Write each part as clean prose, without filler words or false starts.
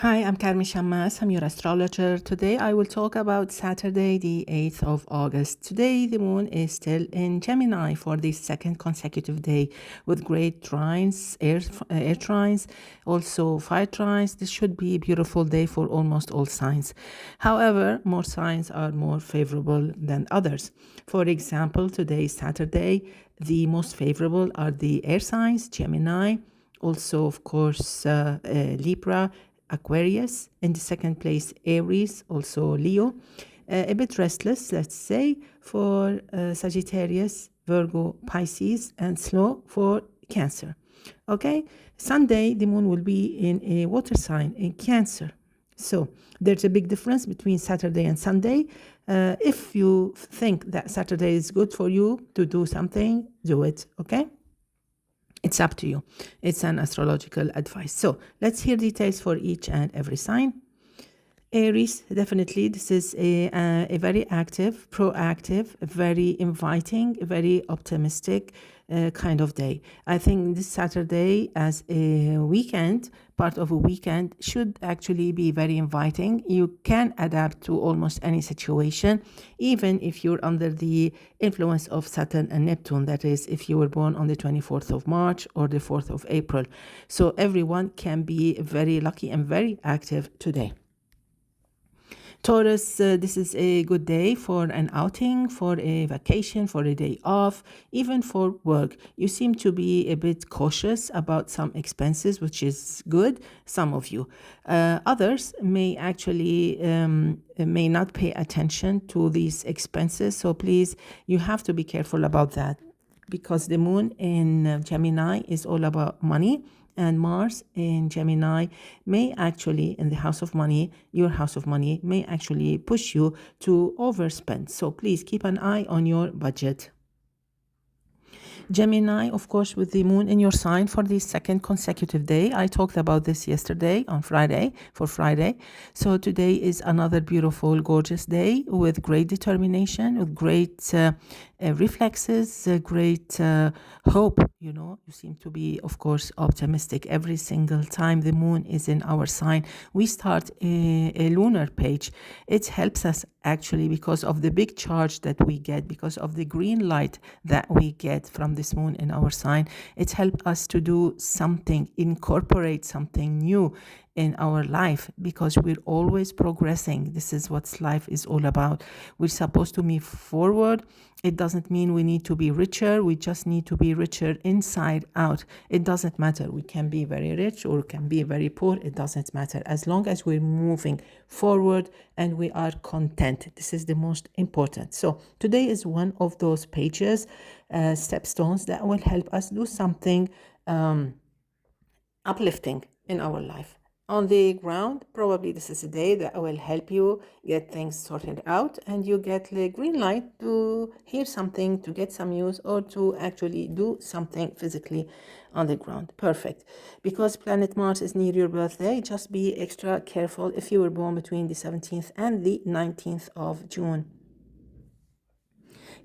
Hi, I'm Carmen Shammas. I'm your astrologer. Today I will talk about Saturday, the 8th of August. Today the moon is still in Gemini for the second consecutive day with great trines, air trines, also fire trines. This should be a beautiful day for almost all signs. However, more signs are more favorable than others. For example, today, Saturday, the most favorable are the air signs, Gemini, also, of course, Libra, Aquarius. In the second place, Aries, also Leo. A bit restless, let's say, for Sagittarius, Virgo, Pisces, and slow for Cancer. Okay, Sunday, the moon will be in a water sign in Cancer. So there's a big difference between Saturday and Sunday. If you think that Saturday is good for you to do something, do it, okay? It's up to you. It's an astrological advice. So let's hear details for each and every sign. Aries, definitely, this is a very active, proactive, very inviting, very optimistic kind of day. I think this Saturday as a weekend, part of a weekend, should actually be very inviting. You can adapt to almost any situation, even if you're under the influence of Saturn and Neptune, that is, if you were born on the 24th of March or the 4th of April. So everyone can be very lucky and very active today. Taurus, this is a good day for an outing, for a vacation, for a day off, even for work. You seem to be a bit cautious about some expenses, which is good, some of you. Others may actually may not pay attention to these expenses. So please, you have to be careful about that because the moon in Gemini is all about money. And Mars in Gemini may actually, in the house of money, your house of money, may actually push you to overspend. So please keep an eye on your budget. Gemini, of course, with the moon in your sign for the second consecutive day. I talked about this yesterday on Friday, for Friday. So today is another beautiful, gorgeous day with great determination, with great reflexes, great hope. You know, you seem to be, of course, optimistic every single time the moon is in our sign. We start a lunar page. It helps us actually because of the big charge that we get, because of the green light that we get from this moon in our sign. It helps us to do something, incorporate something new in our life because we're always progressing. This is what life is all about. We're supposed to move forward. It doesn't mean we need to be richer. We just need to be richer inside out. It doesn't matter. We can be very rich or can be very poor. It doesn't matter. As long as we're moving forward and we are content. This is the most important. So today is one of those pages, stepstones that will help us do something uplifting in our life. On the ground, probably this is a day that will help you get things sorted out and you get the green light to hear something, to get some news, or to actually do something physically on the ground. Perfect. Because planet Mars is near your birthday, just be extra careful if you were born between the 17th and the 19th of June.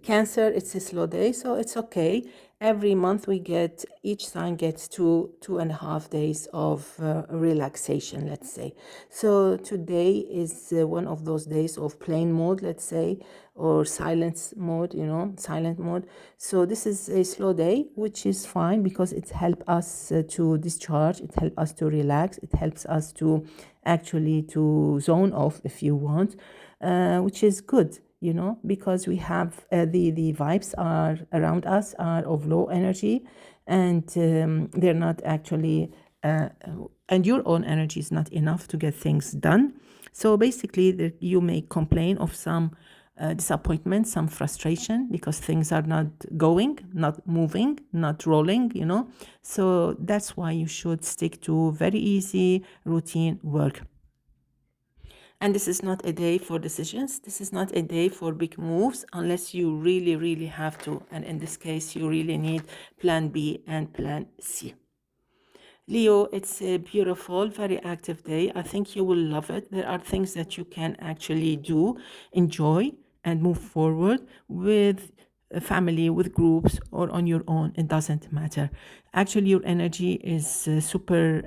Cancer, it's a slow day, so it's okay. Every month we get, each sign gets 2.5 days of relaxation, let's say. So today is one of those days of plain mode, let's say, or silence mode, you know, silent mode. So this is a slow day, which is fine because it helps us to discharge, it helps us to relax, it helps us to actually to zone off if you want, which is good. You know, because we have the vibes are around us are of low energy and they're not actually, and your own energy is not enough to get things done. So basically you may complain of some disappointment, some frustration because things are not going, not moving, not rolling, you know. So that's why you should stick to very easy routine work. And this is not a day for decisions. This is not a day for big moves unless you really, really have to. And in this case, you really need plan B and plan C. Leo, it's a beautiful, very active day. I think you will love it. There are things that you can actually do, enjoy, and move forward with family, with groups, or on your own. It doesn't matter. Actually, your energy is super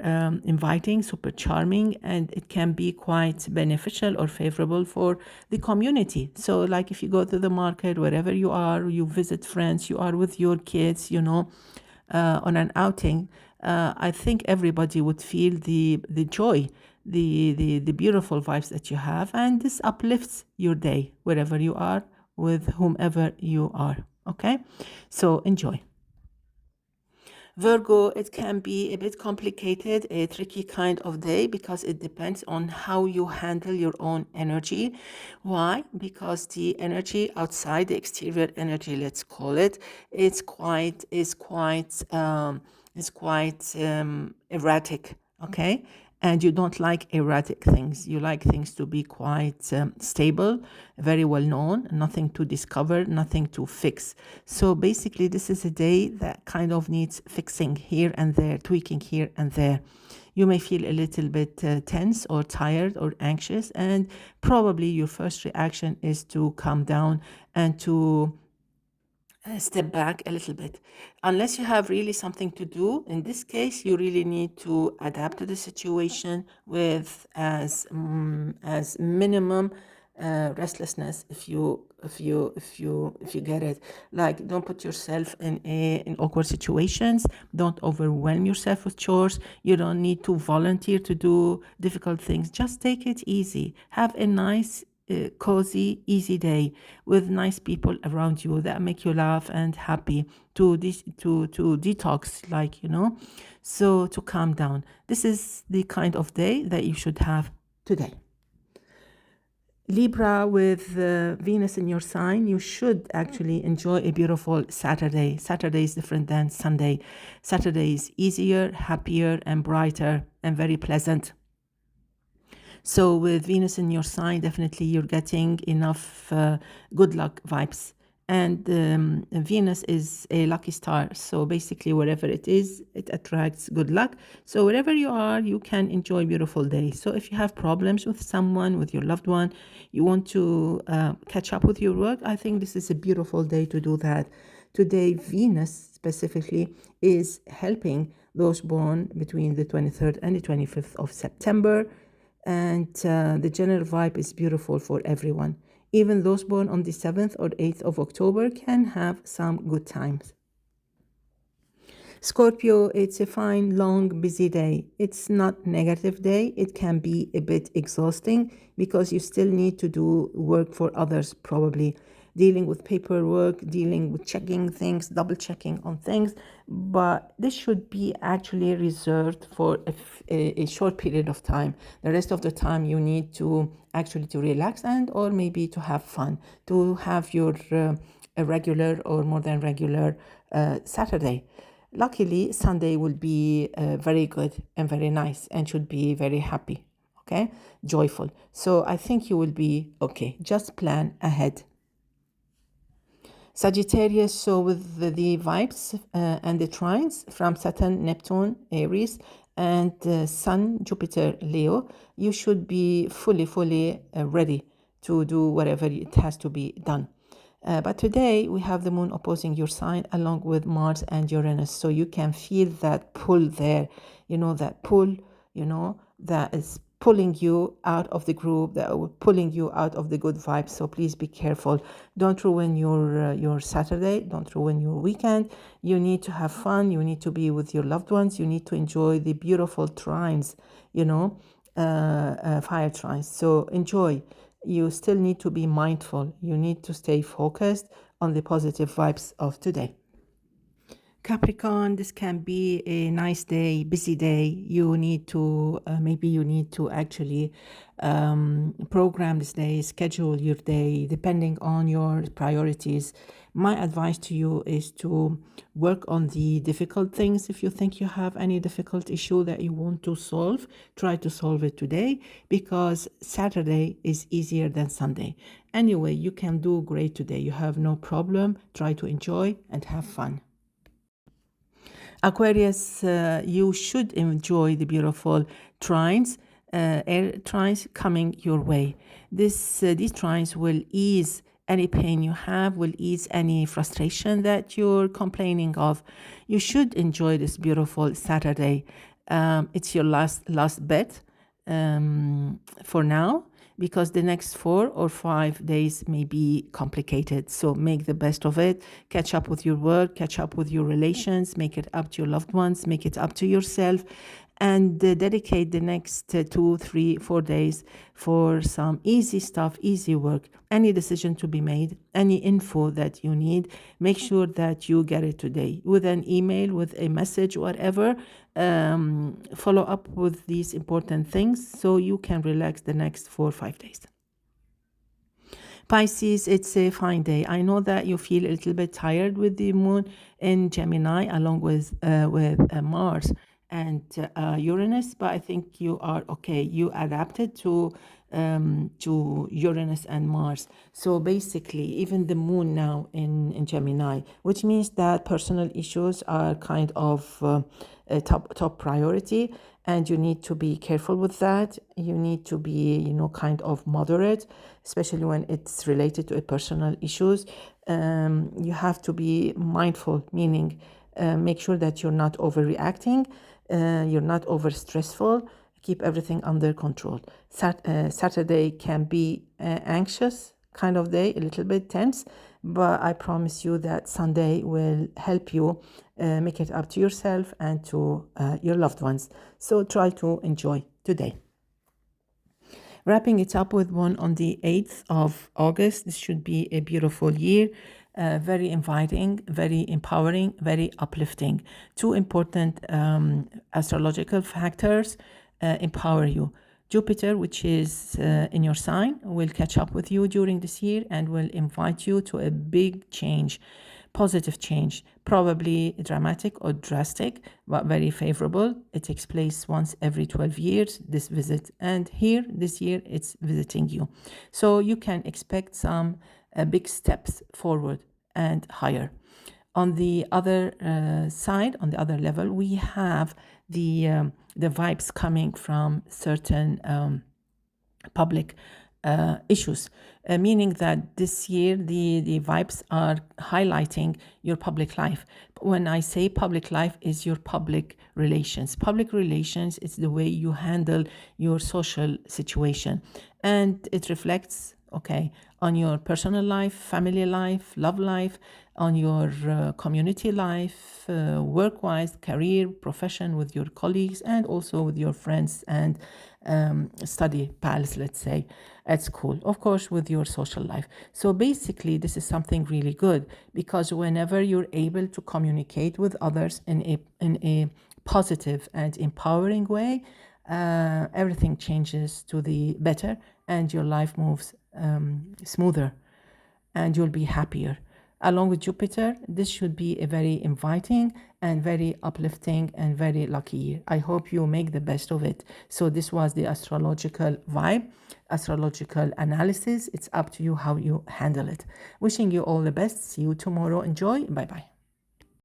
inviting, super charming, and it can be quite beneficial or favorable for the community. So like if you go to the market, wherever you are, you visit friends, you are with your kids, on an outing, I think everybody would feel the joy, the beautiful vibes that you have, and this uplifts your day wherever you are, with whomever you are. Okay, so enjoy. Virgo, it can be a bit complicated, a tricky kind of day, because it depends on how you handle your own energy. Why? Because the energy outside, the exterior energy, let's call it, is quite erratic. Okay, and you don't like erratic things. You like things to be quite stable, very well known, nothing to discover, nothing to fix. So basically, this is a day that kind of needs fixing here and there, tweaking here and there. You may feel a little bit tense or tired or anxious, and probably your first reaction is to calm down and to step back a little bit. Unless you have really something to do, in this case, you really need to adapt to the situation with as minimum restlessness, if you get it. Like, don't put yourself in awkward situations. Don't overwhelm yourself with chores. You don't need to volunteer to do difficult things. Just take it easy. Have a nice cozy, easy day with nice people around you that make you laugh and happy, to detox, so to calm down. This is the kind of day that you should have today. Libra, with Venus in your sign, you should actually enjoy a beautiful Saturday. Saturday is different than Sunday. Saturday is easier, happier, and brighter, and very pleasant. So with Venus in your sign, definitely you're getting enough good luck vibes. And Venus is a lucky star. So basically, wherever it is, it attracts good luck. So wherever you are, you can enjoy a beautiful day. So if you have problems with someone, with your loved one, you want to catch up with your work, I think this is a beautiful day to do that. Today, Venus specifically is helping those born between the 23rd and the 25th of September. And the general vibe is beautiful for everyone. Even those born on the 7th or 8th of October can have some good times. Scorpio, it's a fine, long, busy day. It's not negative day. It can be a bit exhausting because you still need to do work for others, probably dealing with paperwork, dealing with checking things, double checking on things. But this should be actually reserved for a short period of time. The rest of the time you need to actually to relax and or maybe to have fun, to have your a regular or more than regular Saturday. Luckily, Sunday will be very good and very nice and should be very happy, okay, joyful. So I think you will be okay. Just plan ahead. Sagittarius, so with the vibes and the trines from Saturn, Neptune, Aries, and Sun, Jupiter, Leo, you should be fully ready to do whatever it has to be done. But today we have the moon opposing your sign along with Mars and Uranus. So you can feel that pull there, that pull, that is pulling you out of the group, that are pulling you out of the good vibes. So please be careful. Don't ruin your Saturday. Don't ruin your weekend. You need to have fun. You need to be with your loved ones. You need to enjoy the beautiful trines, fire trines. So enjoy. You still need to be mindful. You need to stay focused on the positive vibes of today. Capricorn, this can be a nice day, busy day. You need to, maybe you need to actually program this day, schedule your day, depending on your priorities. My advice to you is to work on the difficult things. If you think you have any difficult issue that you want to solve, try to solve it today, because Saturday is easier than Sunday. Anyway, you can do great today. You have no problem. Try to enjoy and have fun. Aquarius, you should enjoy the beautiful trines, air trines coming your way. These trines will ease Any pain you have will ease any frustration that you're complaining of. You should enjoy this beautiful Saturday. It's your last bet for now, because the next 4 or 5 days may be complicated. So make the best of it. Catch up with your work, catch up with your relations, make it up to your loved ones, make it up to yourself, and dedicate the next 2, 3, 4 days for some easy stuff, easy work. Any decision to be made, any info that you need, make sure that you get it today with an email, with a message, whatever. Follow up with these important things so you can relax the next 4 or 5 days. Pisces, it's a fine day. I know that you feel a little bit tired with the moon in Gemini, along with Mars and Uranus, but I think you are okay. You adapted to Uranus and Mars. So basically, even the moon now in Gemini, which means that personal issues are kind of a top priority, and you need to be careful with that. You need to be, kind of moderate, especially when it's related to personal issues. You have to be mindful, meaning make sure that you're not overreacting, you're not overstressful, keep everything under control. Saturday can be anxious kind of day, a little bit tense, but I promise you that Sunday will help you make it up to yourself and to your loved ones. So try to enjoy today. Wrapping it up with one on the 8th of August. This should be a beautiful year. Very inviting, very empowering, very uplifting. 2 important astrological factors empower you. Jupiter, which is in your sign, will catch up with you during this year and will invite you to a big change, positive change, probably dramatic or drastic, but very favorable. It takes place once every 12 years, this visit. And here, this year, it's visiting you. So you can expect some big steps forward and higher. On the other side, on the other level, we have the vibes coming from certain public issues, meaning that this year the vibes are highlighting your public life. When I say public life, is your public relations. Public relations is the way you handle your social situation, and it reflects on your personal life, family life, love life, on your community life, work-wise, career, profession, with your colleagues, and also with your friends and study pals, let's say, at school, of course, with your social life. So basically, this is something really good, because whenever you're able to communicate with others in a positive and empowering way, everything changes to the better, and your life moves smoother, and you'll be happier. Along with Jupiter, this should be a very inviting and very uplifting and very lucky year. I hope you make the best of it. So this was the astrological vibe, astrological analysis. It's up to you how you handle it. Wishing you all the best. See you tomorrow. Enjoy. Bye-bye.